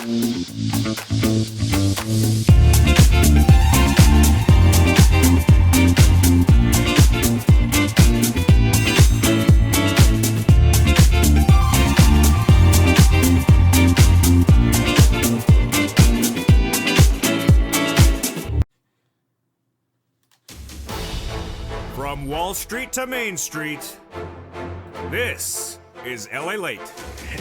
From Wall Street to Main Street, this is LALATE.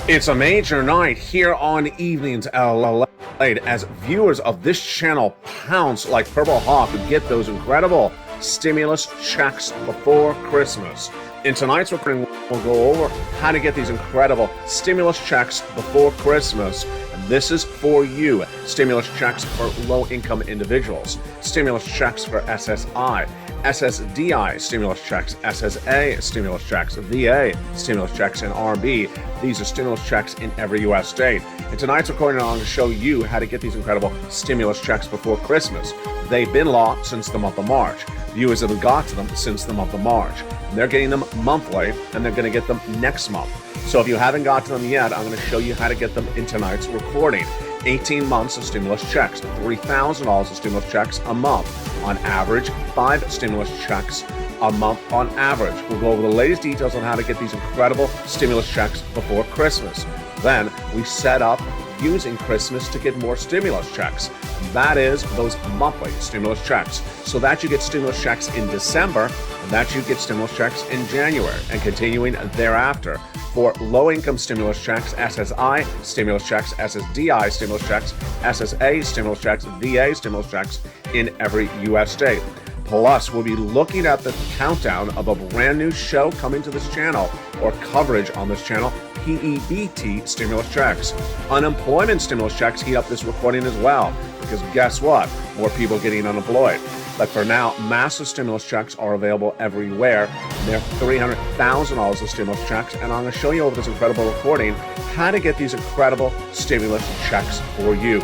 It's a major night here on Evenings LALATE as viewers of this channel pounce like Purple Hawk to get those incredible stimulus checks before Christmas. In tonight's recording, we'll go over how to get these incredible stimulus checks before Christmas. And this is for you. Stimulus checks for low-income individuals. Stimulus checks for SSI. SSDI stimulus checks, SSA stimulus checks, VA stimulus checks, and RB. These are stimulus checks in every U.S. state. In tonight's recording, I'm going to show you how to get these incredible stimulus checks before Christmas. They've been law since the month of March. Viewers have got to them since the month of March. They're getting them monthly, and they're going to get them next month. So if you haven't got to them yet, I'm going to show you how to get them in tonight's recording. 18 months of stimulus checks, $3,000 of stimulus checks a month. On average, 5 stimulus checks a month on average. We'll go over the latest details on how to get these incredible stimulus checks before Christmas. Then we set up using Christmas to get more stimulus checks. That is those monthly stimulus checks. So that you get stimulus checks in December, and that you get stimulus checks in January, and continuing thereafter. For low-income stimulus checks, SSI stimulus checks, SSDI stimulus checks, SSA stimulus checks, VA stimulus checks in every U.S. state. Plus, we'll be looking at the countdown of a brand new show coming to this channel, or coverage on this channel, PEBT stimulus checks. Unemployment stimulus checks heat up this recording as well, because guess what? More people getting unemployed. But for now, massive stimulus checks are available everywhere. They're $300,000 of stimulus checks, and I'm going to show you over this incredible recording how to get these incredible stimulus checks for you.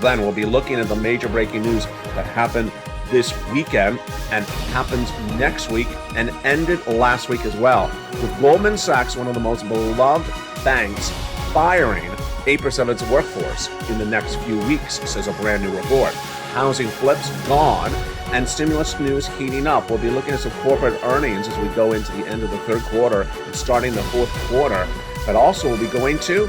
Then we'll be looking at the major breaking news that happened this weekend and happens next week and ended last week as well. With Goldman Sachs, one of the most beloved banks, firing 8% of its workforce in the next few weeks, says a brand new report. Housing flips gone, and stimulus news heating up. We'll be looking at some corporate earnings as we go into the end of the third quarter and starting the fourth quarter. But also we'll be going to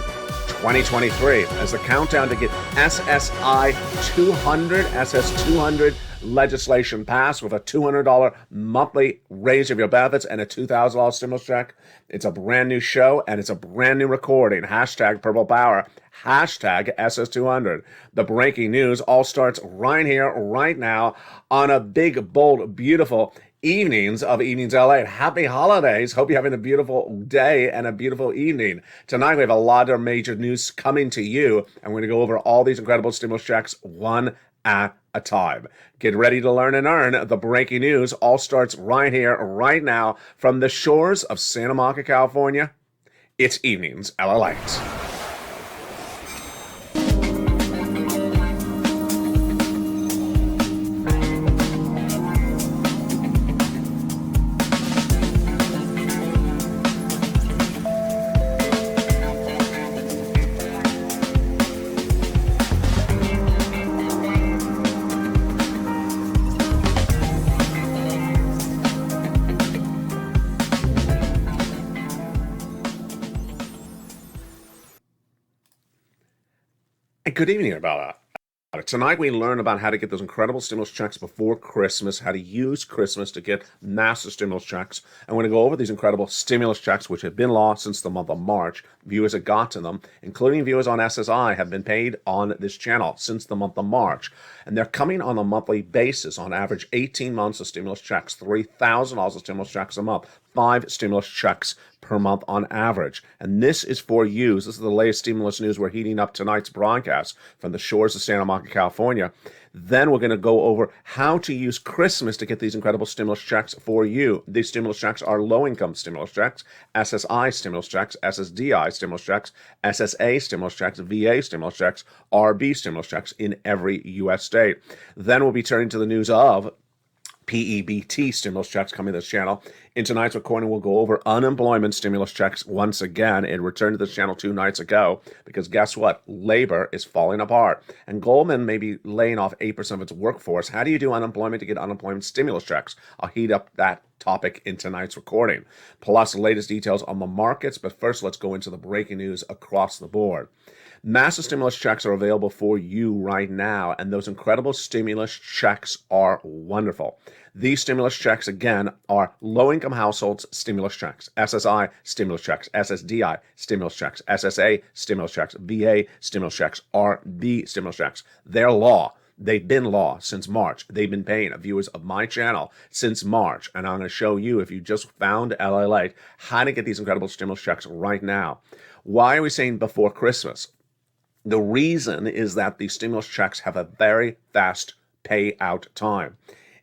2023 as the countdown to get SSI 200, SS200 legislation passed with a $200 monthly raise of your benefits and a $2,000 stimulus check. It's a brand new show and it's a brand new recording. Hashtag Purple Power. Hashtag SS200. The breaking news all starts right here, right now, on a big, bold, beautiful evenings of Evenings LA. Happy holidays. Hope you're having a beautiful day and a beautiful evening. Tonight we have a lot of major news coming to you, and we're going to go over all these incredible stimulus checks one at a time. Get ready to learn and earn. The breaking news all starts right here, right now, from the shores of Santa Monica, California. It's Evenings LALATE. Good evening, about that. Tonight we learn about how to get those incredible stimulus checks before Christmas, how to use Christmas to get massive stimulus checks. And we're going to go over these incredible stimulus checks, which have been law since the month of March. Viewers have got to them, including viewers on SSI, have been paid on this channel since the month of March. And they're coming on a monthly basis, on average 18 months of stimulus checks, $3,000 of stimulus checks a month, 5 stimulus checks per month on average. And this is for you. This is the latest stimulus news. We're heating up tonight's broadcast from the shores of Santa Monica, California. Then we're going to go over how to use Christmas to get these incredible stimulus checks for you. These stimulus checks are low-income stimulus checks, SSI stimulus checks, SSDI stimulus checks, SSA stimulus checks, VA stimulus checks, RB stimulus checks in every U.S. state. Then we'll be turning to the news of PEBT stimulus checks coming to this channel. In tonight's recording, we'll go over unemployment stimulus checks once again. It returned to this channel 2 nights ago because guess what? Labor is falling apart. And Goldman may be laying off 8% of its workforce. How do you do unemployment to get unemployment stimulus checks? I'll heat up that topic in tonight's recording. Plus, the latest details on the markets. But first, let's go into the breaking news across the board. Massive stimulus checks are available for you right now, and those incredible stimulus checks are wonderful. These stimulus checks, again, are low-income households stimulus checks, SSI stimulus checks, SSDI stimulus checks, SSA stimulus checks, VA stimulus checks, RB stimulus checks. They're law. They've been law since March. They've been paying viewers of my channel since March, and I'm going to show you, if you just found LALATE, how to get these incredible stimulus checks right now. Why are we saying before Christmas? The reason is that these stimulus checks have a very fast payout time.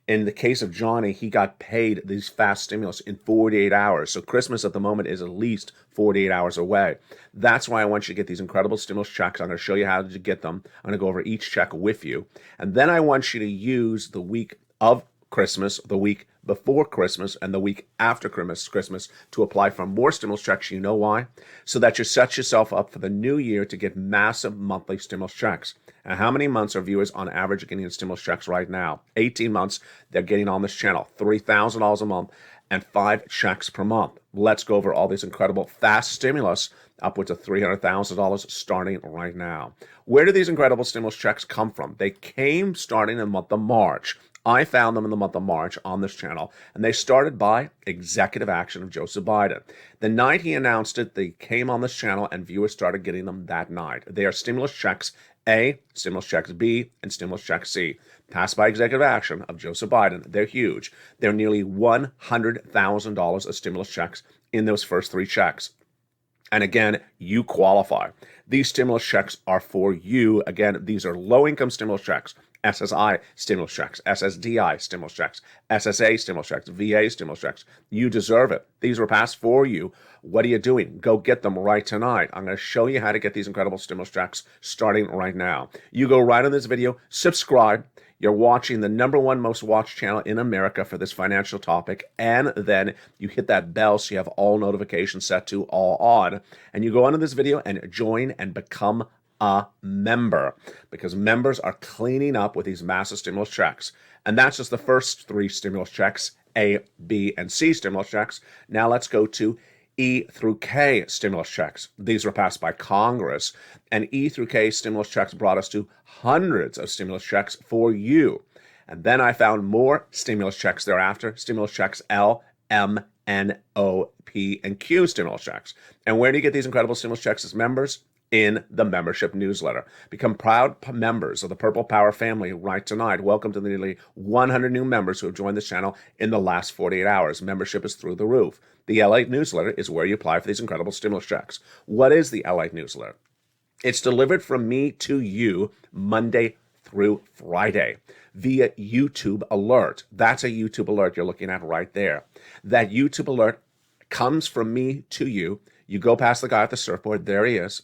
In the case of Johnny, he got paid these fast stimulus in 48 hours. So Christmas at the moment is at least 48 hours away. That's why I want you to get these incredible stimulus checks. I'm going to show you how to get them. I'm going to go over each check with you. And then I want you to use the week of Christmas, the week before Christmas, and the week after Christmas to apply for more stimulus checks. You know why? So that you set yourself up for the new year to get massive monthly stimulus checks. And how many months are viewers on average getting stimulus checks right now? 18 months they're getting on this channel, $3,000 a month and 5 checks per month. Let's go over all these incredible fast stimulus, upwards of $300,000 starting right now. Where do these incredible stimulus checks come from? They came starting in the month of March. I found them in the month of March on this channel, and they started by executive action of Joseph Biden. The night he announced it, they came on this channel, and viewers started getting them that night. They are stimulus checks A, stimulus checks B, and stimulus check C, passed by executive action of Joseph Biden. They're huge. They're nearly $100,000 of stimulus checks in those first 3 checks. And again, you qualify. These stimulus checks are for you. Again, these are low-income stimulus checks. SSI stimulus checks, SSDI stimulus checks, SSA stimulus checks, VA stimulus checks. You deserve it. These were passed for you. What are you doing? Go get them right tonight. I'm going to show you how to get these incredible stimulus checks starting right now. You go right on this video, subscribe. You're watching the #1 most watched channel in America for this financial topic, and then you hit that bell so you have all notifications set to all on, and you go onto this video and join and become a member, because members are cleaning up with these massive stimulus checks. And that's just the first 3 stimulus checks, A, B, and C stimulus checks. Now let's go to E through K stimulus checks. These were passed by Congress, and E through K stimulus checks brought us to hundreds of stimulus checks for you. And then I found more stimulus checks thereafter, stimulus checks L, M, N, O, P, and Q stimulus checks. And where do you get these incredible stimulus checks as members? In the membership newsletter. Become proud members of the Purple Power family right tonight. Welcome to the nearly 100 new members who have joined this channel in the last 48 hours. Membership is through the roof. The LALATE newsletter is where you apply for these incredible stimulus checks. What is the LALATE newsletter? It's delivered from me to you Monday through Friday via YouTube alert. That's a YouTube alert you're looking at right there. That YouTube alert comes from me to you. You go past the guy at the surfboard. There he is.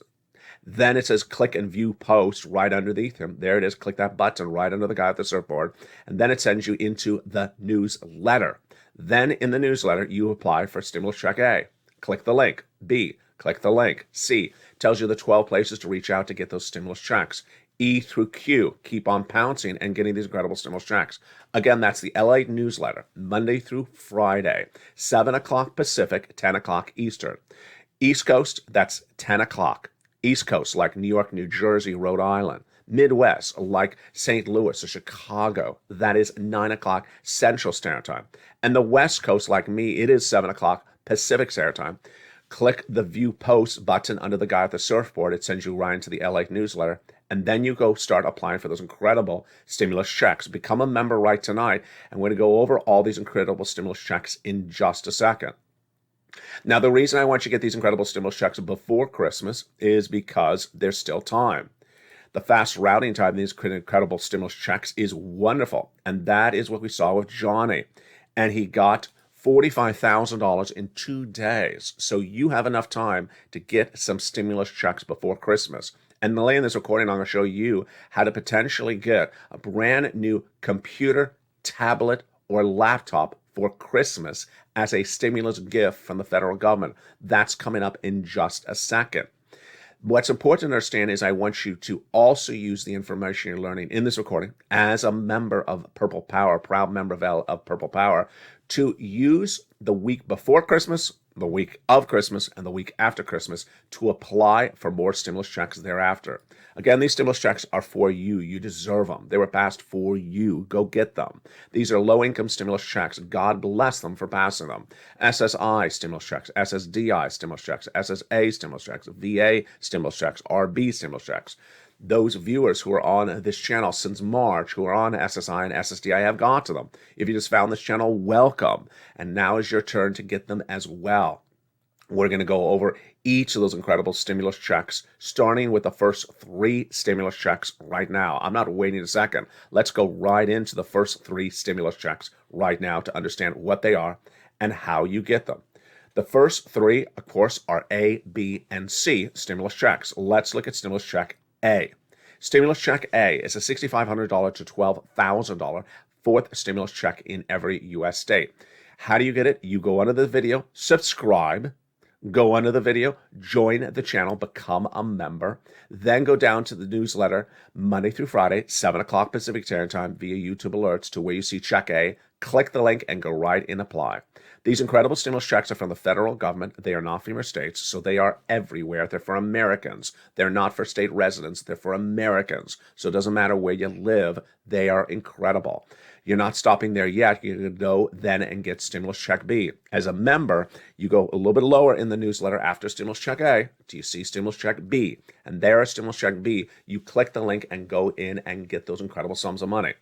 Then it says click and view post right underneath him. There it is. Click that button right under the guy at the surfboard. And then it sends you into the newsletter. Then in the newsletter, you apply for stimulus check A. Click the link. B. Click the link. C. Tells you the 12 places to reach out to get those stimulus checks. E through Q. Keep on pouncing and getting these incredible stimulus checks. Again, that's the LALATE newsletter, Monday through Friday, 7 o'clock Pacific, 10 o'clock Eastern. East Coast, that's 10 o'clock. East Coast, like New York, New Jersey, Rhode Island. Midwest, like St. Louis or Chicago, that is 9 o'clock Central Standard Time. And the West Coast, like me, it is 7 o'clock Pacific Standard Time. Click the View Post button under the guy at the surfboard. It sends you right into the LALATE newsletter. And then you go start applying for those incredible stimulus checks. Become a member right tonight. And we're going to go over all these incredible stimulus checks in just a second. Now, the reason I want you to get these incredible stimulus checks before Christmas is because there's still time. The fast routing time of these incredible stimulus checks is wonderful. And that is what we saw with Johnny. And he got $45,000 in 2 days. So you have enough time to get some stimulus checks before Christmas. And in this recording, I'm going to show you how to potentially get a brand new computer, tablet, or laptop for Christmas as a stimulus gift from the federal government. That's coming up in just a second. What's important to understand is I want you to also use the information you're learning in this recording as a member of Purple Power, proud member of Purple Power, to use the week before Christmas, the week of Christmas, and the week after Christmas to apply for more stimulus checks thereafter. Again, these stimulus checks are for you. You deserve them. They were passed for you. Go get them. These are low-income stimulus checks. God bless them for passing them. SSI stimulus checks, SSDI stimulus checks, SSA stimulus checks, VA stimulus checks, RB stimulus checks. Those viewers who are on this channel since March, who are on SSI and SSDI, have got to them. If you just found this channel, welcome. And now is your turn to get them as well. We're going to go over each of those incredible stimulus checks, starting with the first 3 stimulus checks right now. I'm not waiting a second. Let's go right into the first 3 stimulus checks right now to understand what they are and how you get them. The first 3, of course, are A, B, and C stimulus checks. Let's look at stimulus check A. Stimulus check A is a $6,500 to $12,000 fourth stimulus check in every U.S. state. How do you get it? You go under the video, subscribe, go under the video, join the channel, become a member, then go down to the newsletter Monday through Friday, 7 o'clock Pacific Standard Time via YouTube alerts to where you see check A, click the link and go right in apply. These incredible stimulus checks are from the federal government. They are not from your states, so they are everywhere. They're for Americans. They're not for state residents. They're for Americans. So it doesn't matter where you live. They are incredible. You're not stopping there yet. You can go then and get stimulus check B. As a member, you go a little bit lower in the newsletter after stimulus check A. Do you see stimulus check B? And there is stimulus check B. You click the link and go in and get those incredible sums of money.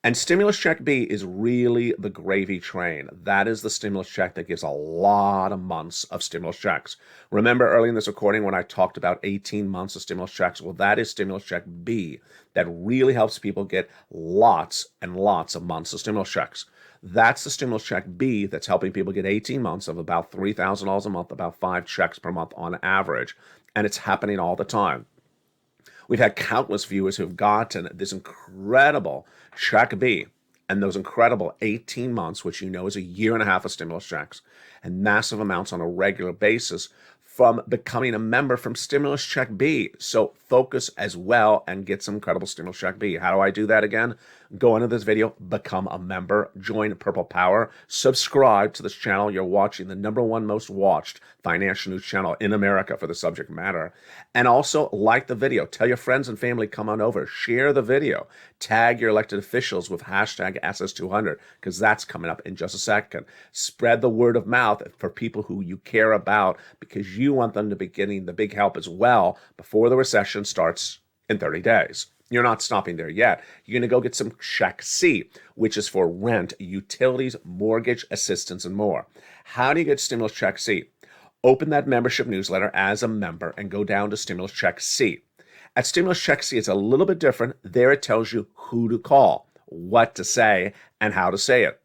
And stimulus check B is really the gravy train. That is the stimulus check that gives a lot of months of stimulus checks. Remember early in this recording when I talked about 18 months of stimulus checks? Well, that is stimulus check B that really helps people get lots and lots of months of stimulus checks. That's the stimulus check B that's helping people get 18 months of about $3,000 a month, about 5 checks per month on average. And it's happening all the time. We've had countless viewers who've gotten this incredible check B and those incredible 18 months, which you know is a year and a half of stimulus checks, and massive amounts on a regular basis from becoming a member from stimulus check B. So focus as well and get some incredible stimulus check B. How do I do that again? Go into this video, become a member, join Purple Power, subscribe to this channel. You're watching the #1 most watched financial news channel in America for the subject matter. And also like the video. Tell your friends and family, come on over. Share the video. Tag your elected officials with hashtag SS200 because that's coming up in just a second. Spread the word of mouth for people who you care about because you want them to be getting the big help as well before the recession starts in 30 days. You're not stopping there yet. You're going to go get some check C, which is for rent, utilities, mortgage assistance, and more. How do you get stimulus check C? Open that membership newsletter as a member and go down to stimulus check C. At stimulus check C, it's a little bit different. There it tells you who to call, what to say, and how to say it.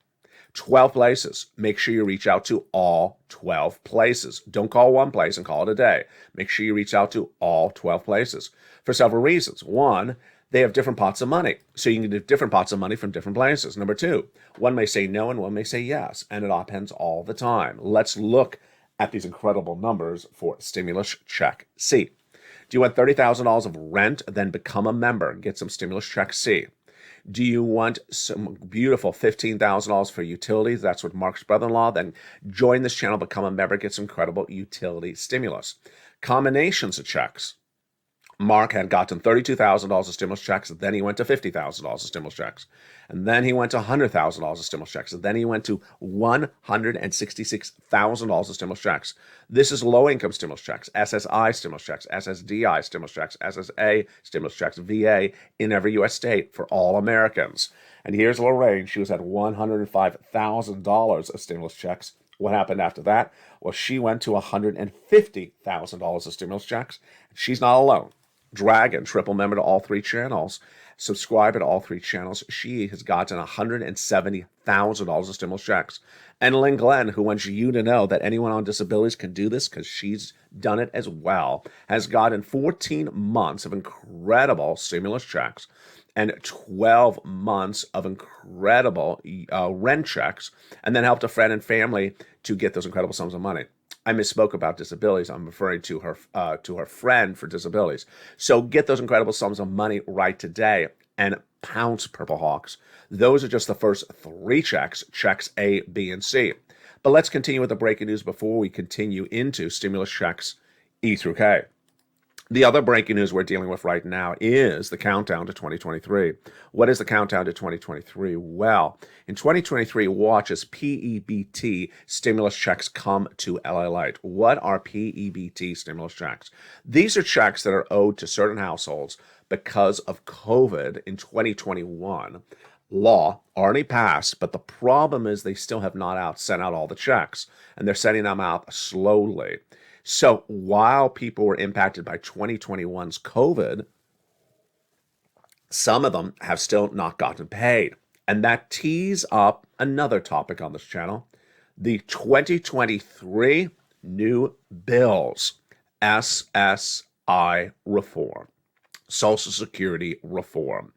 12 places. Make sure you reach out to all 12 places. Don't call one place and call it a day. Make sure you reach out to all 12 places for several reasons. One, they have different pots of money. So you can get different pots of money from different places. Number 2, one may say no and one may say yes. And it happens all the time. Let's look at these incredible numbers for stimulus check C. Do you want $30,000 of rent? Then become a member and get some stimulus check C. Do you want some beautiful $15,000 for utilities? That's what Mark's brother-in-law. Then join this channel, become a member, get some incredible utility stimulus. Combinations of checks. Mark had gotten $32,000 of stimulus checks, then he went to $50,000 of stimulus checks, and then he went to $100,000 of stimulus checks, and then he went to $166,000 of stimulus checks. This is low-income stimulus checks, SSI stimulus checks, SSDI stimulus checks, SSA stimulus checks, VA in every U.S. state for all Americans. And here's Lorraine. She was at $105,000 of stimulus checks. What happened after that? Well, she went to $150,000 of stimulus checks. She's not alone. Dragon, triple member to all 3 channels, subscriber to all 3 channels. She has gotten $170,000 of stimulus checks. And Lynn Glenn, who wants you to know that anyone on disabilities can do this because she's done it as well, has gotten 14 months of incredible stimulus checks. and 12 months of incredible rent checks, and then helped a friend and family to get those incredible sums of money. I misspoke about disabilities. I'm referring to her friend for disabilities. So get those incredible sums of money right today and pounce, Purple Hawks. Those are just the first 3 checks, checks A, B, and C. But let's continue with the breaking news before we continue into stimulus checks E through K. The other breaking news we're dealing with right now is the countdown to 2023. What is the countdown to 2023? Well, in 2023, watch as PEBT stimulus checks come to LALATE. What are PEBT stimulus checks? These are checks that are owed to certain households because of COVID in 2021. Law already passed, but the problem is they still have not sent out all the checks, and they're sending them out slowly. So while people were impacted by 2021's COVID, some of them have still not gotten paid. And that tees up another topic on this channel, the 2023 new bills, SSI reform, Social Security reform.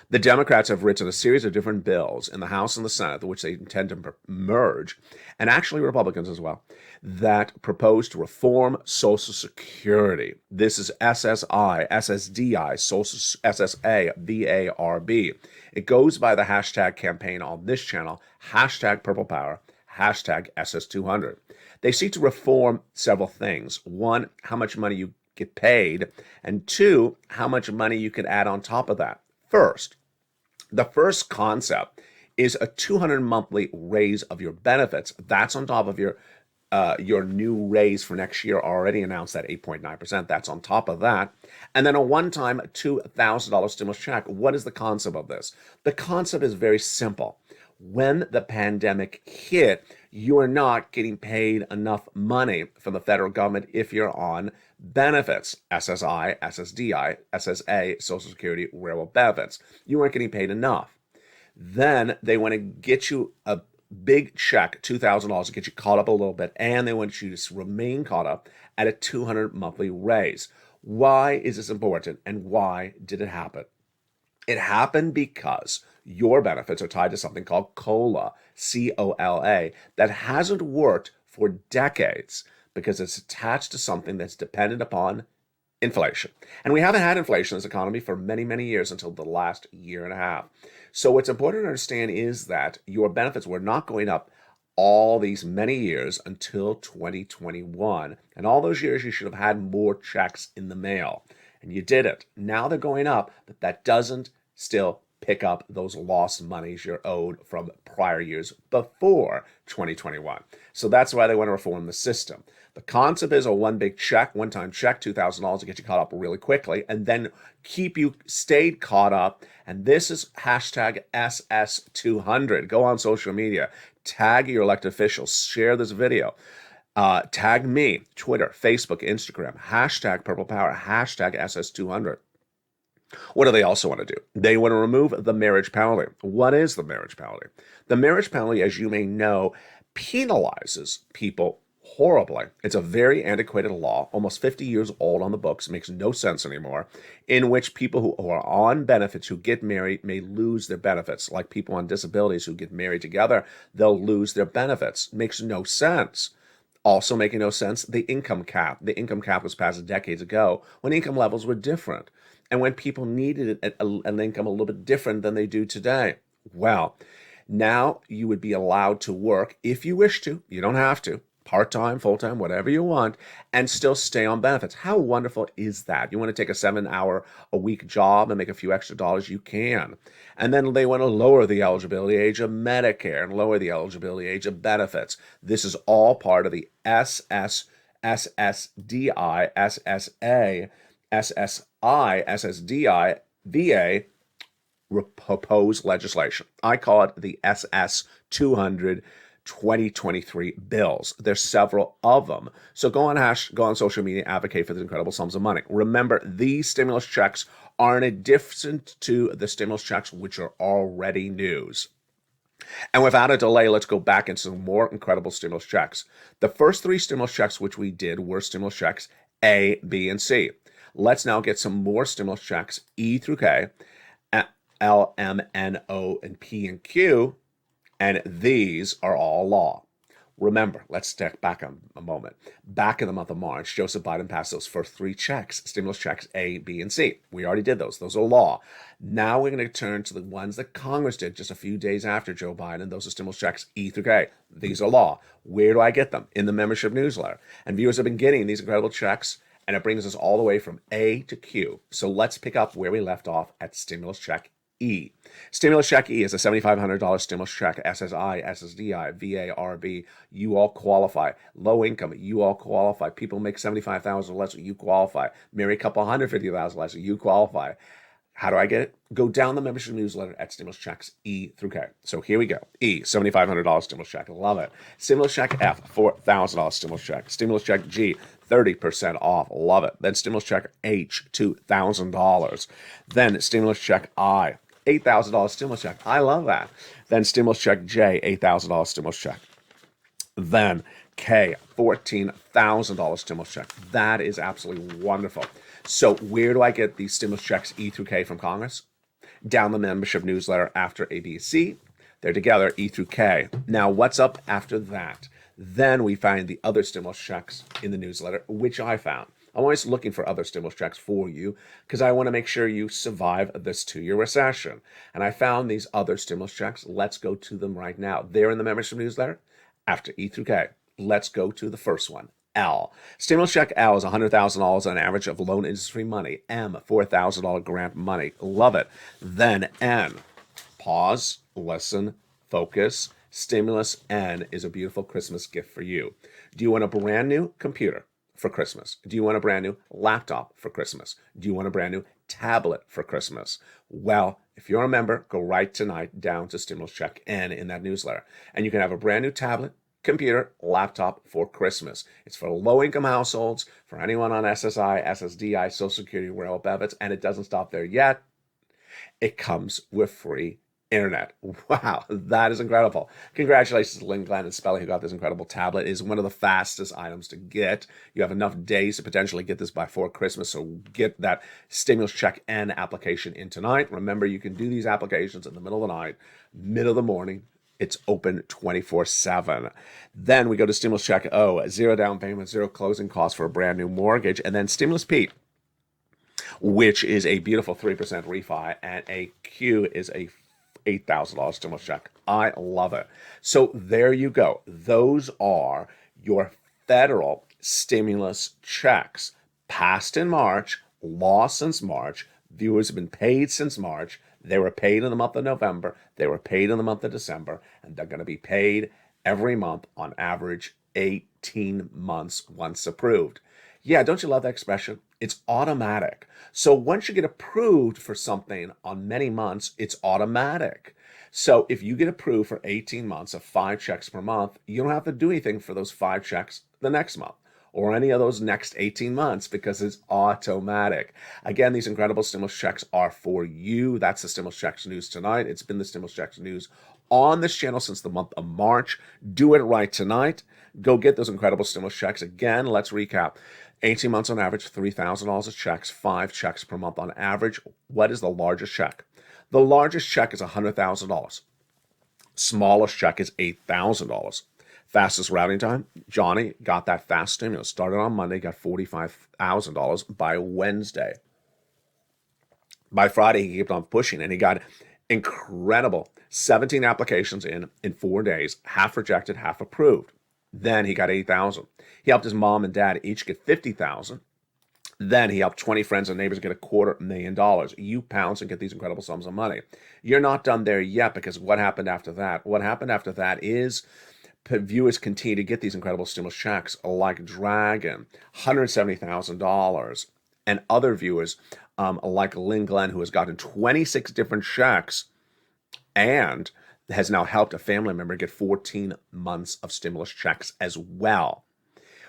The Democrats have written a series of different bills in the House and the Senate, which they intend to merge, and actually Republicans as well, that propose to reform Social Security. This is SSI, SSDI, Social SSA, VARB. It goes by the hashtag campaign on this channel, hashtag Purple Power, hashtag SS200. They seek to reform several things. 1, how much money you get paid, and 2, how much money you can add on top of that. First, the first concept is a $200 monthly raise of your benefits. That's on top of your new raise for next year, already announced at 8.9%. That's on top of that. And then a one-time $2,000 stimulus check. What is the concept of this? The concept is very simple. When the pandemic hit, you are not getting paid enough money from the federal government if you're on benefits, SSI, SSDI, SSA, Social Security, railroad benefits. You weren't getting paid enough. Then they want to get you a big check, $2,000, to get you caught up a little bit, and they want you to remain caught up at a $200 monthly raise. Why is this important, and why did it happen? It happened because your benefits are tied to something called COLA, C-O-L-A, that hasn't worked for decades because it's attached to something that's dependent upon inflation. And we haven't had inflation in this economy for many, many years until the last year and a half. So what's important to understand is that your benefits were not going up all these many years until 2021. And all those years you should have had more checks in the mail. And you didn't. Now they're going up, but that doesn't still pick up those lost monies you're owed from prior years before 2021. So that's why they want to reform the system. The concept is a one big check, one-time check, $2,000 to get you caught up really quickly, and then keep you stayed caught up. And this is hashtag SS200. Go on social media, tag your elected officials, share this video. Tag me, Twitter, Facebook, Instagram, hashtag Purple Power, hashtag SS200. What do they also want to do? They want to remove the marriage penalty. What is the marriage penalty? The marriage penalty, as you may know, penalizes people horribly. It's a very antiquated law, almost 50 years old on the books, makes no sense anymore, in which people who are on benefits who get married may lose their benefits. Like people on disabilities who get married together, they'll lose their benefits. Makes no sense. Also making no sense, the income cap. The income cap was passed decades ago when income levels were different and when people needed an income a little bit different than they do today. Well, now you would be allowed to work if you wish to. You don't have to. Part-time, full-time, whatever you want, and still stay on benefits. How wonderful is that? You want to take a 7-hour-a-week job and make a few extra dollars, you can. And then they want to lower the eligibility age of Medicare and lower the eligibility age of benefits. This is all part of the SSDI, SSA, SSI, SSDI, VA proposed legislation. I call it the SS200 2023 bills. There's several of them. So go on social media, advocate for these incredible sums of money. Remember, these stimulus checks are in addition to the stimulus checks which are already news. And without a delay, let's go back into some more incredible stimulus checks. The first 3 stimulus checks which we did were stimulus checks A, B, and C. Let's now get some more stimulus checks E through K. L, M, N, O, and P, and Q, and these are all law. Remember, let's step back a moment. Back in the month of March, Joseph Biden passed those first 3 checks, stimulus checks A, B, and C. We already did those. Those are law. Now we're going to turn to the ones that Congress did just a few days after Joe Biden. Those are stimulus checks E through K. These are law. Where do I get them? In the membership newsletter. And viewers have been getting these incredible checks, and it brings us all the way from A to Q. So let's pick up where we left off at stimulus check E. Stimulus check E is a $7,500 stimulus check. SSI, SSDI, VA, RB, you all qualify. Low income, you all qualify. People make $75,000 or less, you qualify. Marry a couple $150,000 less, you qualify. How do I get it? Go down the membership newsletter at stimulus checks E through K. So here we go. E, $7,500 stimulus check. Love it. Stimulus check F, $4,000 stimulus check. Stimulus check G, 30% off. Love it. Then stimulus check H, $2,000. Then stimulus check I, $8,000 stimulus check. I love that. Then stimulus check J, $8,000 stimulus check. Then K, $14,000 stimulus check. That is absolutely wonderful. So where do I get these stimulus checks E through K from Congress? Down the membership newsletter after A, B, C. They're together, E through K. Now, what's up after that? Then we find the other stimulus checks in the newsletter, which I found. I'm always looking for other stimulus checks for you because I want to make sure you survive this 2-year recession. And I found these other stimulus checks. Let's go to them right now. They're in the membership newsletter after E through K. Let's go to the first one. L. Stimulus check L is $100,000 on average of loan industry money. M, $4,000 grant money. Love it. Then N. Pause, listen, focus. Stimulus N is a beautiful Christmas gift for you. Do you want a brand new computer for Christmas? Do you want a brand new laptop for Christmas? Do you want a brand new tablet for Christmas? Well, if you're a member, go right tonight down to stimulus check N in that newsletter, and you can have a brand new tablet, computer, laptop for Christmas. It's for low-income households, for anyone on SSI, SSDI, Social Security, rail benefits, and it doesn't stop there yet. It comes with free internet. Wow, that is incredible. Congratulations to Lynn, Glenn, and Spelly who got this incredible tablet. It is one of the fastest items to get. You have enough days to potentially get this before Christmas, so get that stimulus check N application in tonight. Remember, you can do these applications in the middle of the night, middle of the morning. It's open 24/7. Then we go to stimulus check O, 0 down payment, 0 closing costs for a brand new mortgage, and then stimulus P, which is a beautiful 3% refi, and a Q is a $8,000 stimulus check. I love it. So there you go. Those are your federal stimulus checks. Passed in March, law since March. Viewers have been paid since March. They were paid in the month of November. They were paid in the month of December. And they're going to be paid every month on average 18 months once approved. Yeah, don't you love that expression? It's automatic. So once you get approved for something on many months, it's automatic. So if you get approved for 18 months of 5 checks per month, you don't have to do anything for those 5 checks the next month or any of those next 18 months because it's automatic. Again, these incredible stimulus checks are for you. That's the stimulus checks news tonight. It's been the stimulus checks news on this channel since the month of March. Do it right tonight. Go get those incredible stimulus checks. Again, let's recap. 18 months on average, $3,000 of checks, 5 checks per month on average. What is the largest check? The largest check is $100,000. Smallest check is $8,000. Fastest routing time, Johnny got that fast stimulus. Started on Monday, got $45,000 by Wednesday. By Friday, he kept on pushing, and he got incredible 17 applications in 4 days, half rejected, half approved. Then he got $8,000. He helped his mom and dad each get $50,000. Then he helped 20 friends and neighbors get $250,000. You pounce and get these incredible sums of money. You're not done there yet because what happened after that? What happened after that is viewers continue to get these incredible stimulus checks like Dragon, $170,000, and other viewers like Lynn Glenn, who has gotten 26 different checks and has now helped a family member get 14 months of stimulus checks as well.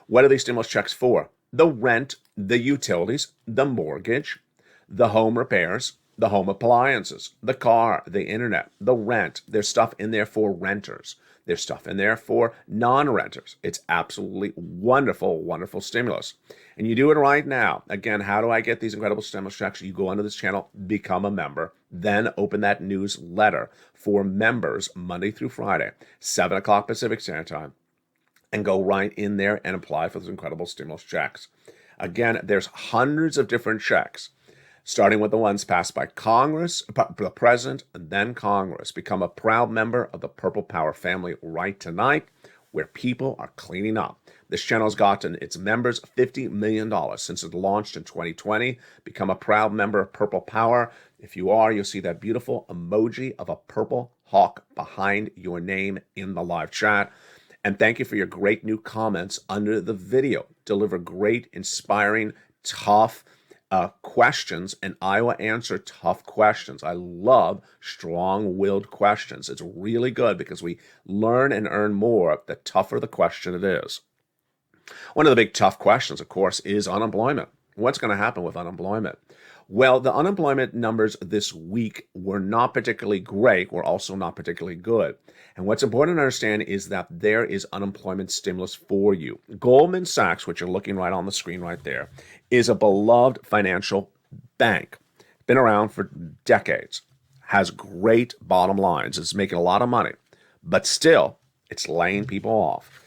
What are these stimulus checks for? The rent, the utilities, the mortgage, the home repairs, the home appliances, the car, the internet, the rent. There's stuff in there for renters. There's stuff in there for non-renters. It's absolutely wonderful, wonderful stimulus. And you do it right now. Again, how do I get these incredible stimulus checks? You go onto this channel, become a member, then open that newsletter for members Monday through Friday, 7 o'clock Pacific Standard Time, and go right in there and apply for those incredible stimulus checks. Again, there's hundreds of different checks, starting with the ones passed by Congress, the President, and then Congress. Become a proud member of the Purple Power family right tonight, where people are cleaning up. This channel has gotten its members $50 million since it launched in 2020. Become a proud member of Purple Power. If you are, you'll see that beautiful emoji of a purple hawk behind your name in the live chat. And thank you for your great new comments under the video. Deliver great, inspiring, tough questions, and I will answer tough questions. I love strong-willed questions. It's really good because we learn and earn more the tougher the question it is. One of the big tough questions, of course, is unemployment. What's going to happen with unemployment? Well, the unemployment numbers this week were not particularly great, were also not particularly good. And what's important to understand is that there is unemployment stimulus for you. Goldman Sachs, which you're looking right on the screen right there, is a beloved financial bank. Been around for decades, has great bottom lines, it's making a lot of money, but still, it's laying people off.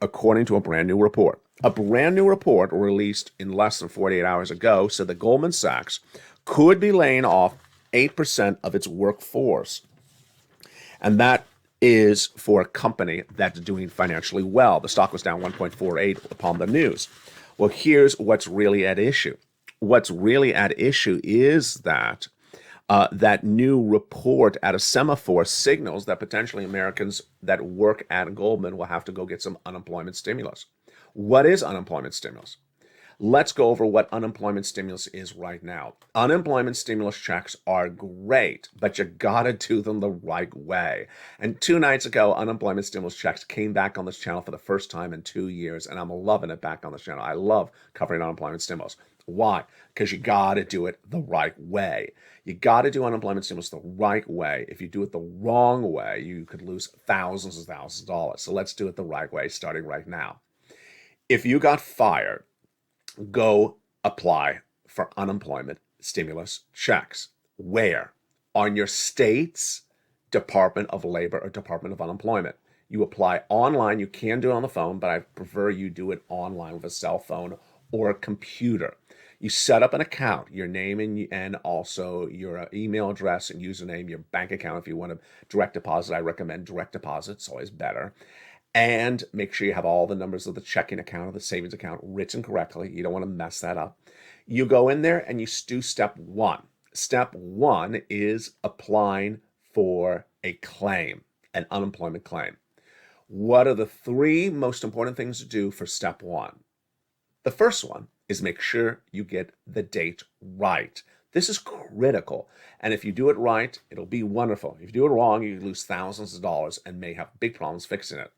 According to a brand new report. A brand new report released in less than 48 hours ago said that Goldman Sachs could be laying off 8% of its workforce. And that is for a company that's doing financially well. The stock was down 1.48 upon the news. Well, here's what's really at issue. What's really at issue is that that new report at a semaphore signals that potentially Americans that work at Goldman will have to go get some unemployment stimulus. What is unemployment stimulus? Let's go over what unemployment stimulus is right now. Unemployment stimulus checks are great, but you gotta do them the right way. And 2 nights ago, unemployment stimulus checks came back on this channel for the first time in 2 years, and I'm loving it back on this channel. I love covering unemployment stimulus. Why? Because you gotta do it the right way. You gotta do unemployment stimulus the right way. If you do it the wrong way, you could lose thousands and thousands of dollars. So let's do it the right way, starting right now. If you got fired, go apply for unemployment stimulus checks. Where? On your state's Department of Labor or Department of Unemployment. You apply online. You can do it on the phone, but I prefer you do it online with a cell phone or a computer. You set up an account, your name and also your email address and username, your bank account. If you want to direct deposit, I recommend direct deposit. It's always better. And make sure you have all the numbers of the checking account or the savings account written correctly. You don't want to mess that up. You go in there and you do step 1. Step 1 is applying for a claim, an unemployment claim. What are the 3 most important things to do for step 1? The first one is make sure you get the date right. This is critical. And if you do it right, it'll be wonderful. If you do it wrong, you lose thousands of dollars and may have big problems fixing it.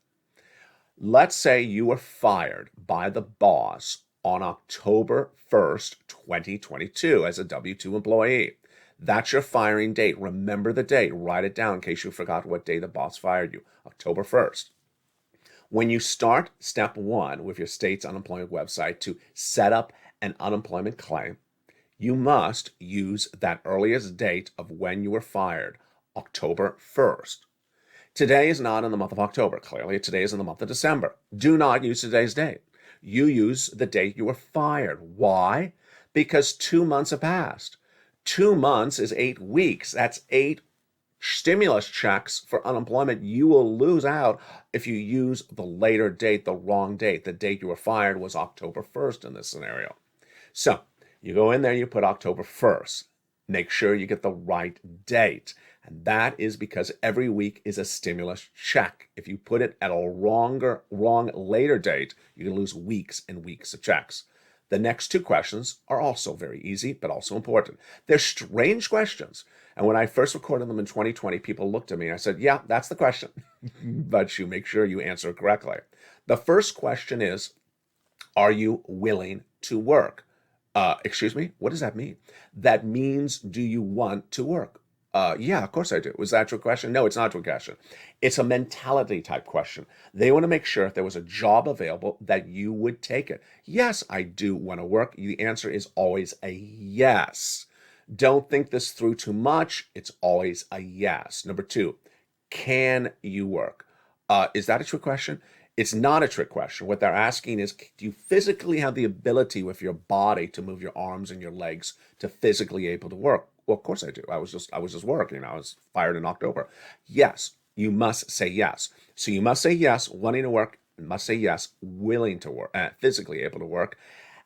Let's say you were fired by the boss on October 1st, 2022 as a W-2 employee. That's your firing date. Remember the date. Write it down in case you forgot what day the boss fired you. October 1st. When you start step 1 with your state's unemployment website to set up an unemployment claim, you must use that earliest date of when you were fired, October 1st. Today is not in the month of October. Clearly, today is in the month of December. Do not use today's date. You use the date you were fired. Why? Because 2 months have passed. 2 months is 8 weeks. That's 8 stimulus checks for unemployment. You will lose out if you use the later date, the wrong date. The date you were fired was October 1st in this scenario. So you go in there, you put October 1st. Make sure you get the right date. And that is because every week is a stimulus check. If you put it at a wrong later date, you can lose weeks and weeks of checks. The next 2 questions are also very easy, but also important. They're strange questions. And when I first recorded them in 2020, people looked at me and I said, yeah, that's the question. But you make sure you answer it correctly. The first question is, are you willing to work? Excuse me, what does that mean? That means, do you want to work? Yeah, of course I do. Was that a trick question? No, it's not a trick question. It's a mentality type question. They want to make sure if there was a job available that you would take it. Yes, I do want to work. The answer is always a yes. Don't think this through too much. It's always a yes. Number two, can you work? Is that a trick question? It's not a trick question. What they're asking is, do you physically have the ability with your body to move your arms and your legs to physically able to work? Well, of course I do. I was just working. I was fired in October. Yes, you must say yes. So you must say yes, wanting to work, and must say yes, willing to work, physically able to work,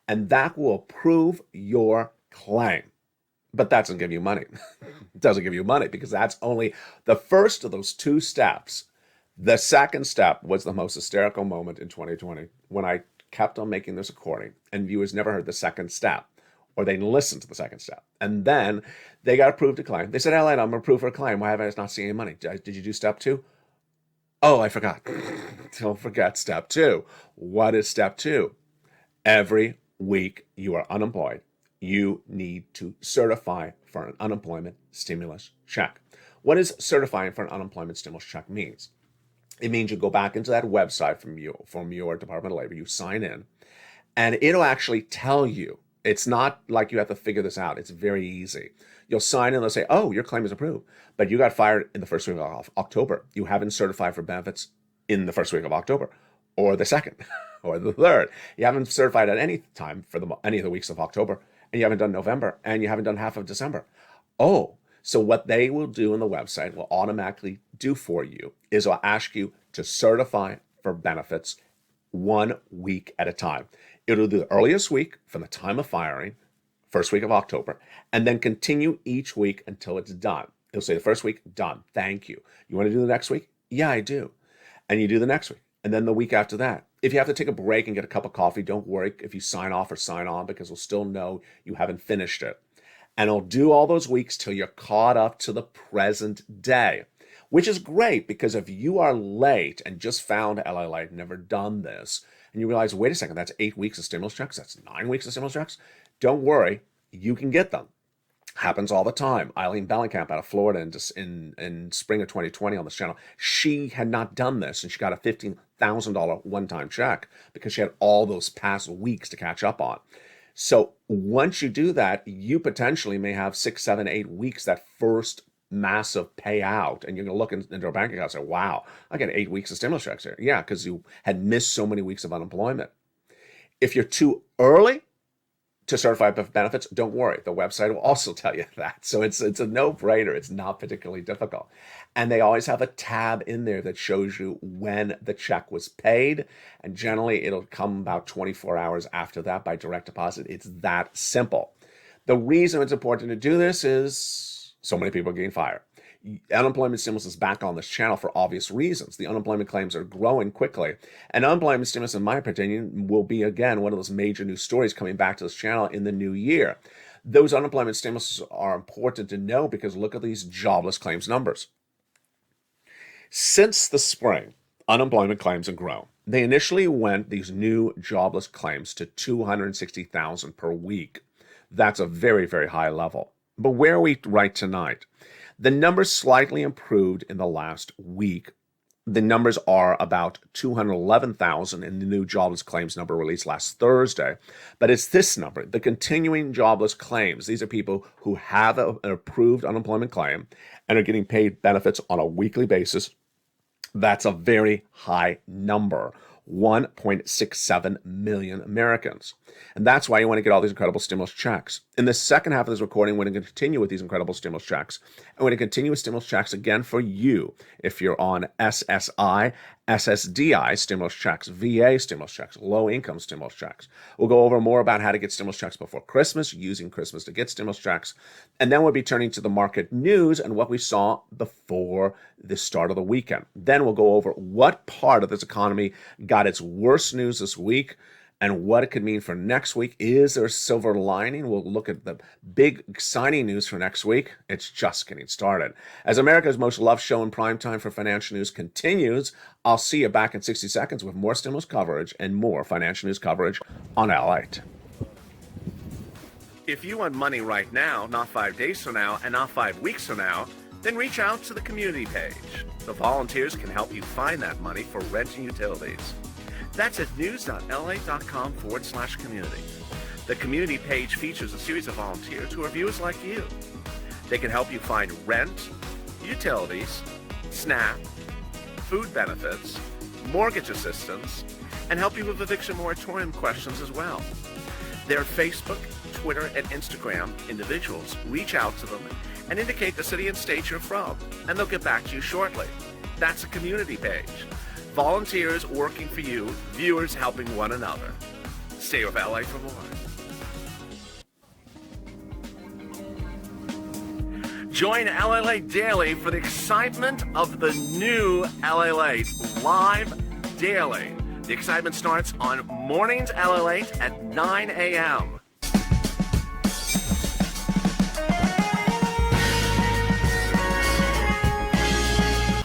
and that will approve your claim. But that doesn't give you money. It doesn't give you money because that's only the first of those two steps. The second step was the most hysterical moment in 2020 when I kept on making this recording and viewers never heard the second step or they didn't listen to the second step. And then they got approved to claim. They said, LALATE, I'm approved for a claim. Why haven't I not seen any money? Did you do step two? Oh, I forgot. Don't forget step two. What is step two? Every week you are unemployed, you need to certify for an unemployment stimulus check. What does certifying for an unemployment stimulus check means? It means you go back into that website from your Department of Labor, you sign in, and it'll actually tell you. It's not like you have to figure this out. It's very easy. You'll sign in, they'll say, oh, your claim is approved, but you got fired in the first week of October. You haven't certified for benefits in the first week of October, or the second, or the third. You haven't certified at any time for any of the weeks of October, and you haven't done November, and you haven't done half of December. Oh, so what they will do in the website will automatically do for you is it'll ask you to certify for benefits 1 week at a time. It'll do the earliest week from the time of firing, first week of October, and then continue each week until it's done. It'll say the first week, done, thank you. You want to do the next week? Yeah, I do. And you do the next week, and then the week after that. If you have to take a break and get a cup of coffee, don't worry if you sign off or sign on because we'll still know you haven't finished it. And it'll do all those weeks till you're caught up to the present day, which is great because if you are late and just found LALATE, never done this, and you realize, wait a second, that's 8 weeks of stimulus checks, that's 9 weeks of stimulus checks, don't worry, you can get them. Happens all the time. Eileen Bellenkamp out of Florida in spring of 2020 on this channel, she had not done this, and she got a $15,000 one-time check because she had all those past weeks to catch up on. So once you do that, you potentially may have 6, 7, 8 weeks, that first massive payout. And you're going to look into a bank account and say, wow, I got 8 weeks of stimulus checks here. Yeah, because you had missed so many weeks of unemployment. If you're too early to certify benefits, don't worry. The website will also tell you that. So it's a no-brainer. It's not particularly difficult. And they always have a tab in there that shows you when the check was paid. And generally, it'll come about 24 hours after that by direct deposit. It's that simple. The reason it's important to do this is so many people are getting fired. Unemployment stimulus is back on this channel for obvious reasons. The unemployment claims are growing quickly. And unemployment stimulus, in my opinion, will be, again, one of those major news stories coming back to this channel in the new year. Those unemployment stimuluses are important to know because look at these jobless claims numbers. Since the spring, unemployment claims have grown. They initially went, these new jobless claims, to 260,000 per week. That's a very, very high level. But where are we right tonight? The numbers slightly improved in the last week. The numbers are about 211,000 in the new jobless claims number released last Thursday. But it's this number, the continuing jobless claims. These are people who have an approved unemployment claim and are getting paid benefits on a weekly basis. That's a very high number. 1.67 million Americans. And that's why you want to get all these incredible stimulus checks. In the second half of this recording, we're going to continue with these incredible stimulus checks. And we're going to continue with stimulus checks again for you. If you're on SSI, SSDI stimulus checks, VA stimulus checks, low-income stimulus checks. We'll go over more about how to get stimulus checks before Christmas, using Christmas to get stimulus checks. And then we'll be turning to the market news and what we saw before the start of the weekend. Then we'll go over what part of this economy got its worst news this week and what it could mean for next week. Is there a silver lining? We'll look at the big exciting news for next week. It's just getting started. As America's most loved show in prime time for financial news continues, I'll see you back in 60 seconds with more stimulus coverage and more financial news coverage on LALATE. If you want money right now, not 5 days from now, and not 5 weeks from now, then reach out to the community page. The volunteers can help you find that money for rent and utilities. That's at news.la.com/community. The community page features a series of volunteers who are viewers like you. They can help you find rent, utilities, SNAP, food benefits, mortgage assistance, and help you with eviction moratorium questions as well. Their Facebook, Twitter, and Instagram individuals reach out to them and indicate the city and state you're from, and they'll get back to you shortly. That's a community page. Volunteers working for you, viewers helping one another. Stay with LA for more. Join LALATE Daily for the excitement of the new LALATE live daily. The excitement starts on Mornings LALATE at 9 a.m.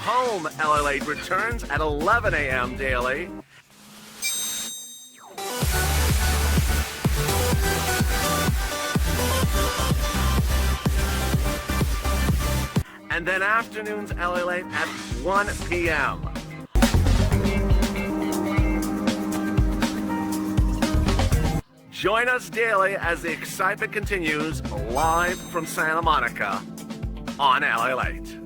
Home LALATE returns at 11 a.m. daily. And then afternoons LALATE at 1 p.m. Join us daily as the excitement continues live from Santa Monica on LALATE.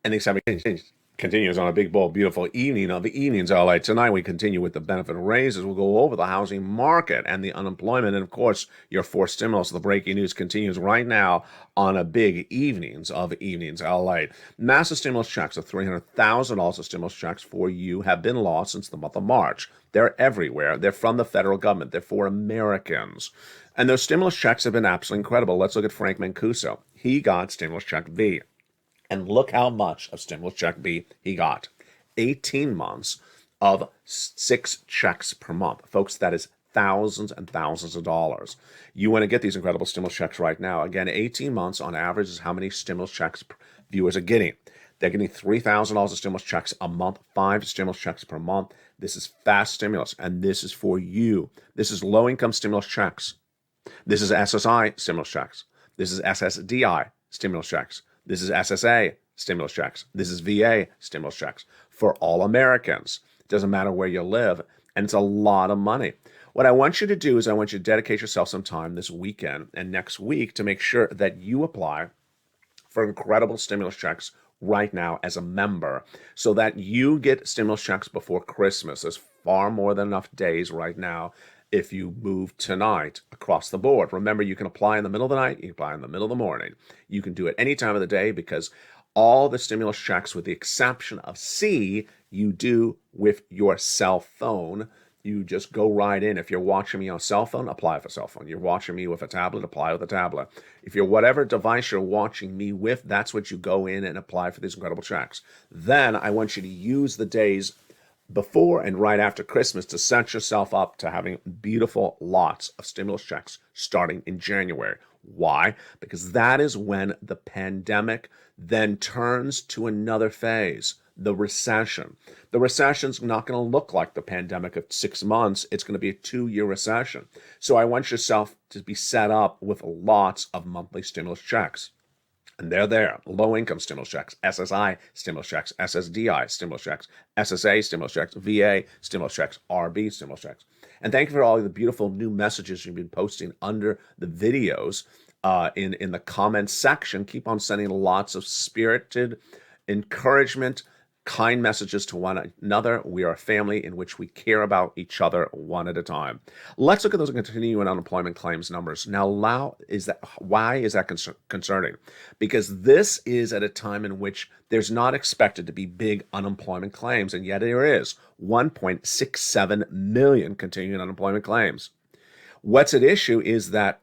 And the excitement continues on a big, bold, beautiful evening of the evenings LA. Tonight we continue with the benefit raises. We'll go over the housing market and the unemployment. And of course, your fourth stimulus. The breaking news continues right now on a big evenings of evenings LA. Massive stimulus checks of $300,000 of stimulus checks for you have been lost since the month of March. They're everywhere. They're from the federal government. They're for Americans. And those stimulus checks have been absolutely incredible. Let's look at Frank Mancuso. He got stimulus check V. And look how much of stimulus check B he got. 18 months of 6 checks per month. Folks, that is thousands and thousands of dollars. You want to get these incredible stimulus checks right now. Again, 18 months on average is how many stimulus checks viewers are getting. They're getting $3,000 of stimulus checks a month, 5 stimulus checks per month. This is fast stimulus, and this is for you. This is low-income stimulus checks. This is SSI stimulus checks. This is SSDI stimulus checks. This is SSA stimulus checks. This is VA stimulus checks for all Americans. It doesn't matter where you live, and it's a lot of money. What I want you to do is I want you to dedicate yourself some time this weekend and next week to make sure that you apply for incredible stimulus checks right now as a member so that you get stimulus checks before Christmas. There's far more than enough days right now if you move tonight across the board. Remember, you can apply in the middle of the night, you can apply in the middle of the morning. You can do it any time of the day because all the stimulus checks, with the exception of C, you do with your cell phone. You just go right in. If you're watching me on a cell phone, apply with a cell phone. You're watching me with a tablet, apply with a tablet. If you're whatever device you're watching me with, that's what you go in and apply for these incredible checks. Then I want you to use the days before and right after Christmas to set yourself up to having beautiful lots of stimulus checks starting in January. Why? Because that is when the pandemic then turns to another phase, the recession. The recession's not going to look like the pandemic of 6 months. It's going to be a 2-year recession. So I want yourself to be set up with lots of monthly stimulus checks. And they're there. Low-income stimulus checks, SSI stimulus checks, SSDI stimulus checks, SSA stimulus checks, VA stimulus checks, RB stimulus checks. And thank you for all the beautiful new messages you've been posting under the videos in the comments section. Keep on sending lots of spirited encouragement, kind messages to one another. We are a family in which we care about each other one at a time. Let's look at those continuing unemployment claims numbers. Now, why is that concerning? Because this is at a time in which there's not expected to be big unemployment claims, and yet there is 1.67 million continuing unemployment claims. What's at issue is that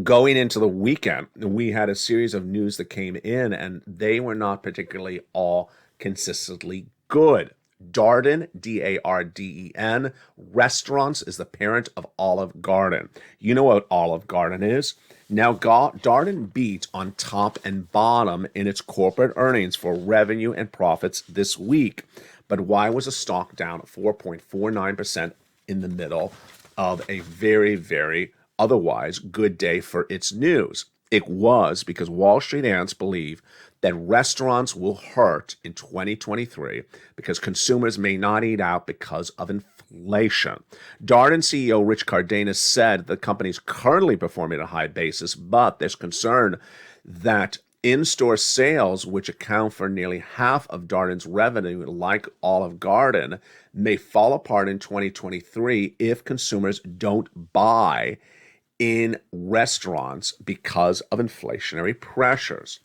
going into the weekend, we had a series of news that came in, and they were not particularly all consistently good. Darden, D-A-R-D-E-N, Restaurants is the parent of Olive Garden. You know what Olive Garden is? Now, Darden beat on top and bottom in its corporate earnings for revenue and profits this week. But why was the stock down 4.49% in the middle of a very, very otherwise good day for its news. It was because Wall Street analysts believe that restaurants will hurt in 2023 because consumers may not eat out because of inflation. Darden CEO Rich Cardenas said the company is currently performing at a high basis, but there's concern that in-store sales, which account for nearly half of Darden's revenue, like Olive Garden, may fall apart in 2023 if consumers don't buy in restaurants because of inflationary pressures.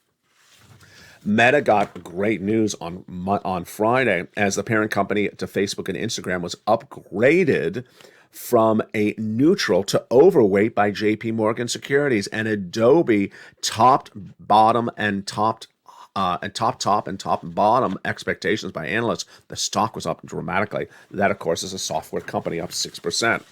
Meta got great news on Friday as the parent company to Facebook and Instagram was upgraded from a neutral to overweight by JP Morgan Securities, and Adobe topped bottom and top bottom expectations by analysts. The stock was up dramatically. That, of course, is a software company up 6%.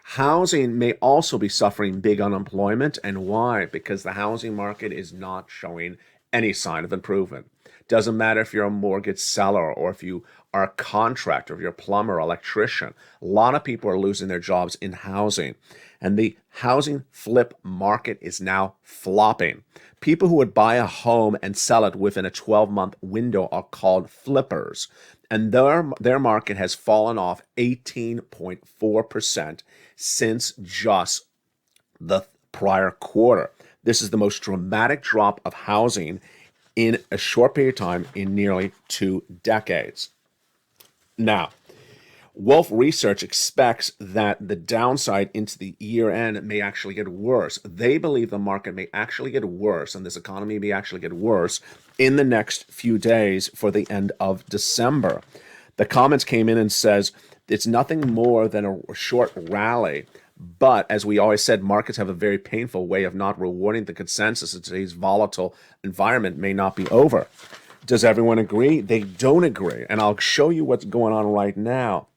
Housing may also be suffering big unemployment. And why? Because the housing market is not showing any sign of improvement. Doesn't matter if you're a mortgage seller or if you are a contractor, if you're a plumber, electrician. A lot of people are losing their jobs in housing. And the housing flip market is now flopping. People who would buy a home and sell it within a 12-month window are called flippers. And their market has fallen off 18.4% since just the prior quarter. This is the most dramatic drop of housing in a short period of time in nearly 2 decades. Now, Wolf Research expects that the downside into the year end may actually get worse. They believe the market may actually get worse and this economy may actually get worse in the next few days for the end of December. The comments came in and says it's nothing more than a short rally. But as we always said, markets have a very painful way of not rewarding the consensus that today's volatile environment may not be over. Does everyone agree? They don't agree. And I'll show you what's going on right now.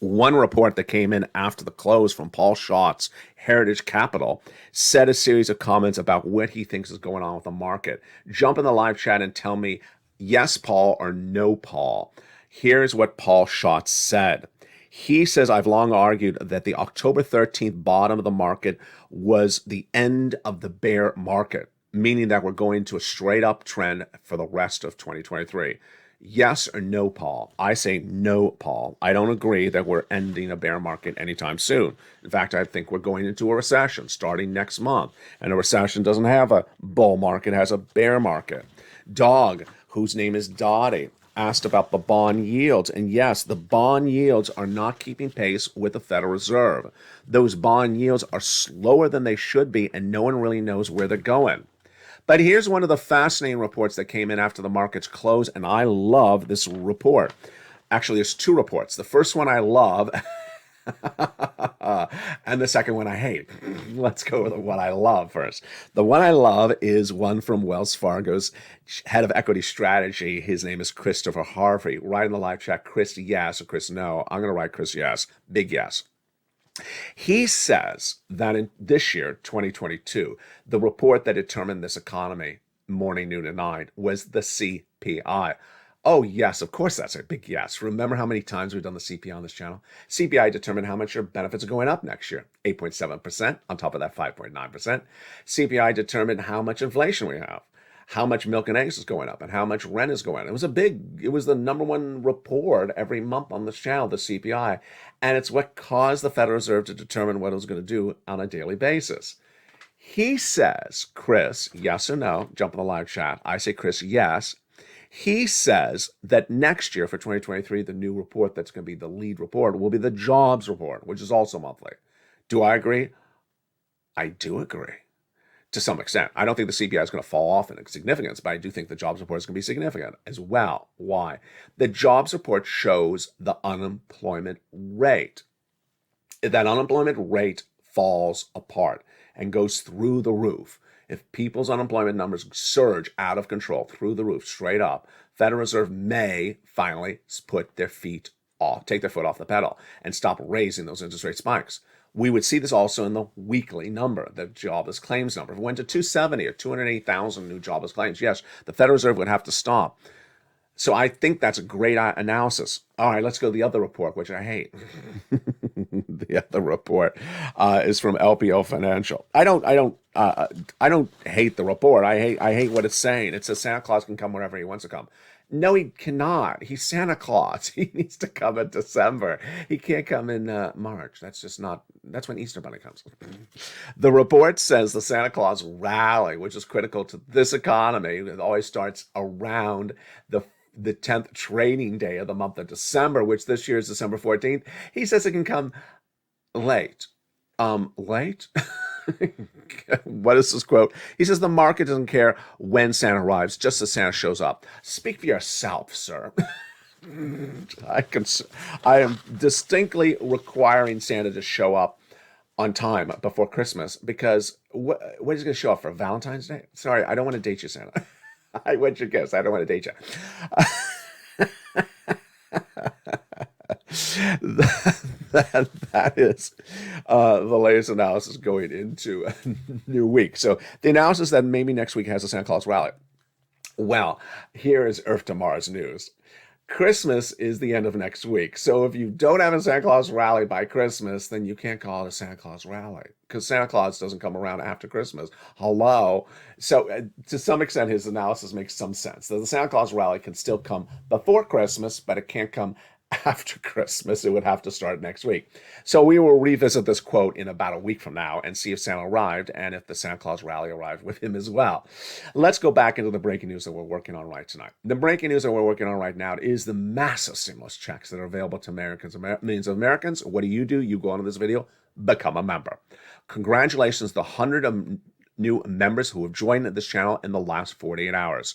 One report that came in after the close from Paul Schatz, Heritage Capital, said a series of comments about what he thinks is going on with the market. Jump in the live chat and tell me yes, Paul, or no, Paul. Here's what Paul Schatz said. He says, I've long argued that the October 13th bottom of the market was the end of the bear market, meaning that we're going to a straight up trend for the rest of 2023. Yes or no, Paul? I say no, Paul. I don't agree that we're ending a bear market anytime soon. In fact, I think we're going into a recession starting next month. And a recession doesn't have a bull market, it has a bear market. Dog, whose name is Dottie, asked about the bond yields. And yes, the bond yields are not keeping pace with the Federal Reserve. Those bond yields are slower than they should be, and no one really knows where they're going. But here's one of the fascinating reports that came in after the markets closed, and I love this report. Actually, there's 2 reports. The first one I love, and the second one I hate. Let's go with the one I love first. The one I love is one from Wells Fargo's head of equity strategy. His name is Christopher Harvey. Write in the live chat, Chris yes or Chris no. I'm going to write Chris yes. Big yes. He says that in this year, 2022, the report that determined this economy, morning, noon, and night, was the CPI. Oh, yes, of course, that's a big yes. Remember how many times we've done the CPI on this channel? CPI determined how much your benefits are going up next year, 8.7%, on top of that 5.9%. CPI determined how much inflation we have, how much milk and eggs is going up, and how much rent is going up. It was the number one report every month on this channel, the CPI, and it's what caused the Federal Reserve to determine what it was going to do on a daily basis. He says, Chris, yes or no, jump in the live chat. I say, Chris, yes. He says that next year for 2023, the new report that's going to be the lead report will be the jobs report, which is also monthly. Do I agree? I do agree to some extent. I don't think the CPI is going to fall off in significance, but I do think the jobs report is going to be significant as well. Why? The jobs report shows the unemployment rate. If that unemployment rate falls apart and goes through the roof, if people's unemployment numbers surge out of control through the roof, straight up, Federal Reserve may finally take their foot off the pedal and stop raising those interest rate spikes. We would see this also in the weekly number, the jobless claims number. If it went to 270 or 208,000 new jobless claims, yes, the Federal Reserve would have to stop. So I think that's a great analysis. All right, let's go to the other report, which I hate. The other report is from LPO Financial. I don't hate the report. I hate what it's saying. It says Santa Claus can come whenever he wants to come. No, he cannot. He's Santa Claus. He needs to come in December. He can't come in March. That's just not. That's when Easter Bunny comes. The report says the Santa Claus rally, which is critical to this economy, it always starts around the 10th trading day of the month of December, which this year is December 14th. He says it can come late. Late? What is this quote? He says the market doesn't care when Santa arrives, just as Santa shows up. Speak for yourself, sir. I am distinctly requiring Santa to show up on time before Christmas because what is he going to show up for Valentine's Day? Sorry, I don't want to date you, Santa. What's your guess? I don't want to date you. That is the latest analysis going into a new week. So the analysis that maybe next week has a Santa Claus rally. Well, here is Earth to Mars news. Christmas is the end of next week. So if you don't have a Santa Claus rally by Christmas, then you can't call it a Santa Claus rally because Santa Claus doesn't come around after Christmas. Hello. So to some extent, his analysis makes some sense. The Santa Claus rally can still come before Christmas, but it can't come after Christmas. It would have to start next week. So we will revisit this quote in about a week from now and see if Santa arrived and if the Santa Claus rally arrived with him as well. Let's go back into the breaking news that we're working on right tonight. The breaking news that we're working on right now is the massive stimulus checks that are available to millions of Americans. What do? You go onto this video, become a member. Congratulations to the 100 of new members who have joined this channel in the last 48 hours.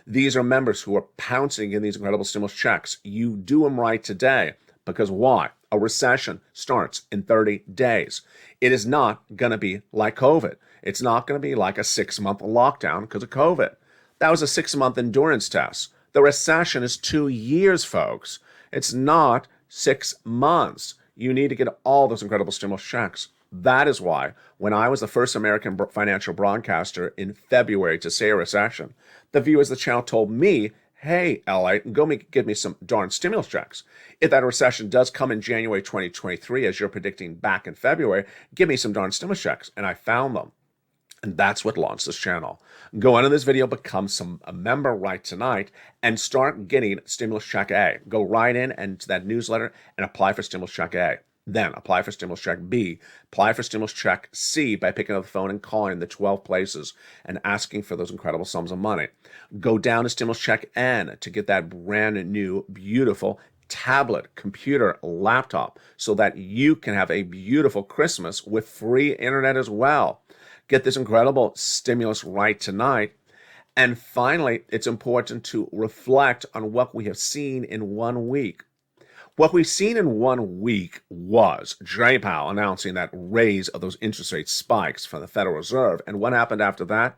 These are members who are pouncing in these incredible stimulus checks. You do them right today because why? A recession starts in 30 days. It is not going to be like COVID. It's not going to be like a 6-month lockdown because of COVID. That was a 6-month endurance test. The recession is 2 years, folks. It's not 6 months. You need to get all those incredible stimulus checks. That is why when I was the first American financial broadcaster in February to say a recession, the viewers of the channel told me, hey, LALATE, go get me some darn stimulus checks. If that recession does come in January 2023, as you're predicting back in February, give me some darn stimulus checks. And I found them. And that's what launched this channel. Go into this video, become a member right tonight, and start getting stimulus check A. Go right in and to that newsletter and apply for stimulus check A. Then apply for stimulus check B. Apply for stimulus check C by picking up the phone and calling the 12 places and asking for those incredible sums of money. Go down to stimulus check N to get that brand new, beautiful tablet, computer, laptop so that you can have a beautiful Christmas with free internet as well. Get this incredible stimulus right tonight. And finally, it's important to reflect on what we have seen in 1 week. What we've seen in 1 week was Jerome Powell announcing that raise of those interest rate spikes from the Federal Reserve. And what happened after that?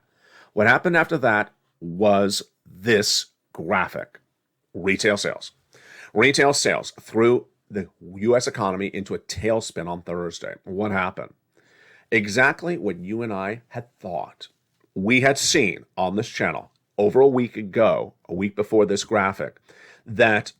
What happened after that was this graphic. Retail sales. Retail sales threw the U.S. economy into a tailspin on Thursday. What happened? Exactly what you and I had thought. We had seen on this channel over a week ago, a week before this graphic, that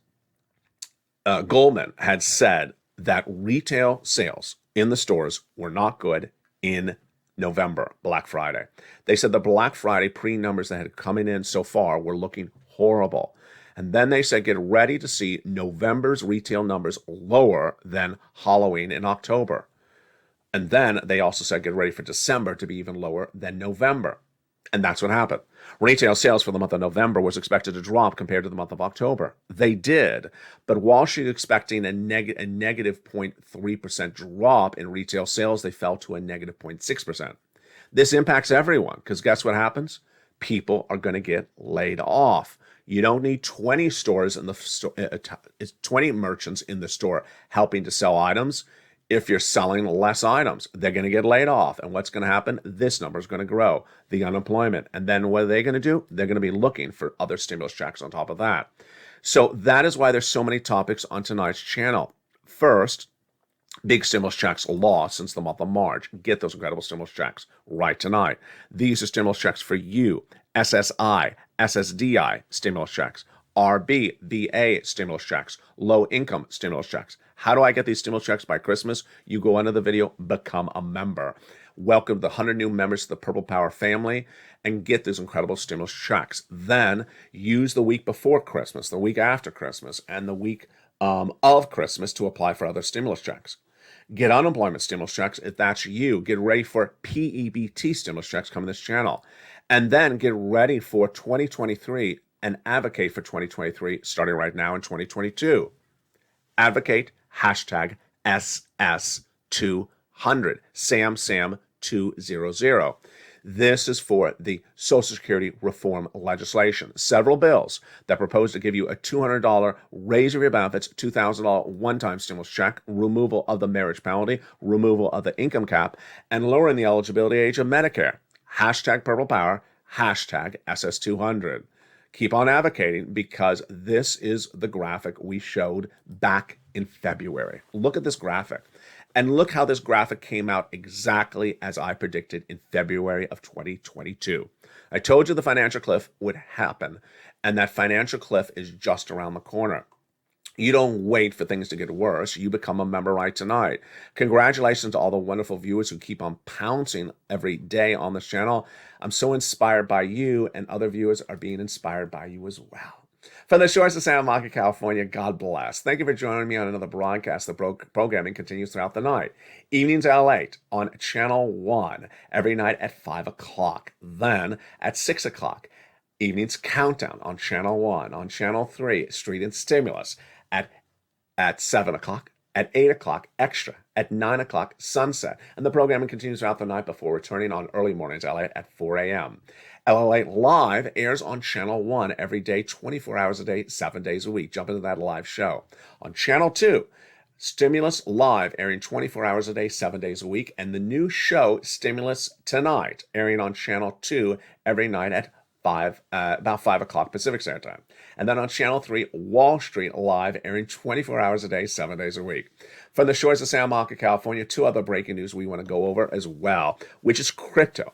Goldman had said that retail sales in the stores were not good in November, Black Friday. They said the Black Friday pre-numbers that had come in so far were looking horrible. And then they said, get ready to see November's retail numbers lower than Halloween in October. And then they also said, get ready for December to be even lower than November. And that's what happened. Retail sales for the month of November was expected to drop compared to the month of October. They did. But Wall Street expecting a negative 0.3% drop in retail sales, they fell to a negative 0.6%. This impacts everyone because guess what happens? People are going to get laid off. You don't need 20 stores in the store, 20 merchants in the store helping to sell items. If you're selling less items, they're going to get laid off. And what's going to happen? This number is going to grow, the unemployment. And then what are they going to do? They're going to be looking for other stimulus checks on top of that. So that is why there's so many topics on tonight's channel. First, big stimulus checks lost since the month of March. Get those incredible stimulus checks right tonight. These are stimulus checks for you. SSI, SSDI stimulus checks RB, VA stimulus checks, low income stimulus checks. How do I get these stimulus checks by Christmas? You go under the video, become a member. Welcome the 100 new members to the Purple Power family and get these incredible stimulus checks. Then use the week before Christmas, the week after Christmas, and the week of Christmas to apply for other stimulus checks. Get unemployment stimulus checks if that's you. Get ready for PEBT stimulus checks coming this channel. And then get ready for 2023 and advocate for 2023 starting right now in 2022. Advocate hashtag SS200, SAM200. This is for the Social Security reform legislation. Several bills that propose to give you a $200 raise of your benefits, $2,000 one-time stimulus check, removal of the marriage penalty, removal of the income cap, and lowering the eligibility age of Medicare. Hashtag Purple Power, hashtag SS200. Keep on advocating because this is the graphic we showed back in February. Look at this graphic. And look how this graphic came out exactly as I predicted in February of 2022. I told you the financial cliff would happen, and that financial cliff is just around the corner. You don't wait for things to get worse. You become a member right tonight. Congratulations to all the wonderful viewers who keep on pouncing every day on this channel. I'm so inspired by you, and other viewers are being inspired by you as well. From the shores of Santa Monica, California, God bless. Thank you for joining me on another broadcast. The programming continues throughout the night. Evenings at LALATE on Channel 1 every night at 5 o'clock. Then at 6 o'clock, Evenings Countdown on Channel 1. On Channel 3, Street and Stimulus at 7 o'clock. At 8 o'clock, Extra. At 9 o'clock, Sunset. And the programming continues throughout the night before returning on early mornings at 4 a.m. LALATE Live airs on Channel 1 every day, 24 hours a day, 7 days a week. Jump into that live show. On Channel 2, Stimulus Live, airing 24 hours a day, 7 days a week. And the new show, Stimulus Tonight, airing on Channel 2 every night at about 5 o'clock Pacific Standard Time. And then on Channel 3, Wall Street Live, airing 24 hours a day, 7 days a week. From the shores of Santa Monica, California, two other breaking news we want to go over as well, which is crypto.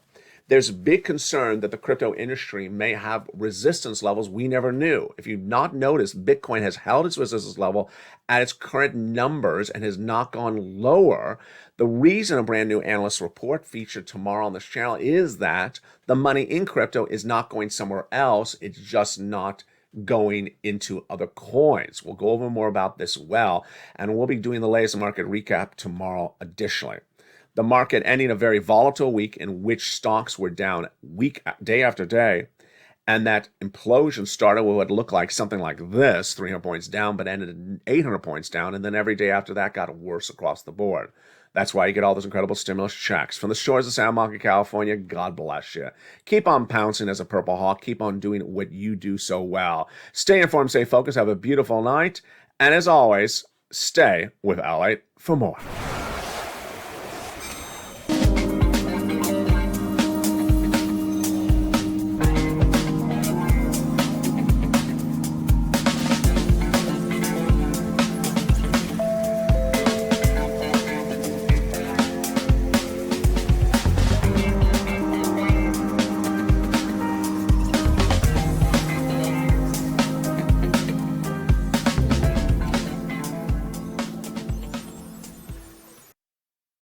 There's big concern that the crypto industry may have resistance levels we never knew. If you've not noticed, Bitcoin has held its resistance level at its current numbers and has not gone lower. The reason a brand new analyst report featured tomorrow on this channel is that the money in crypto is not going somewhere else. It's just not going into other coins. We'll go over more about this well, and we'll be doing the latest market recap tomorrow additionally. The market ending a very volatile week in which stocks were down day after day, and that implosion started with what looked like something like this, 300 points down, but ended at 800 points down, and then every day after that got worse across the board. That's why you get all those incredible stimulus checks. From the shores of Santa Monica, California, God bless you. Keep on pouncing as a Purple Hawk. Keep on doing what you do so well. Stay informed, stay focused, have a beautiful night, and as always, stay with LALATE for more.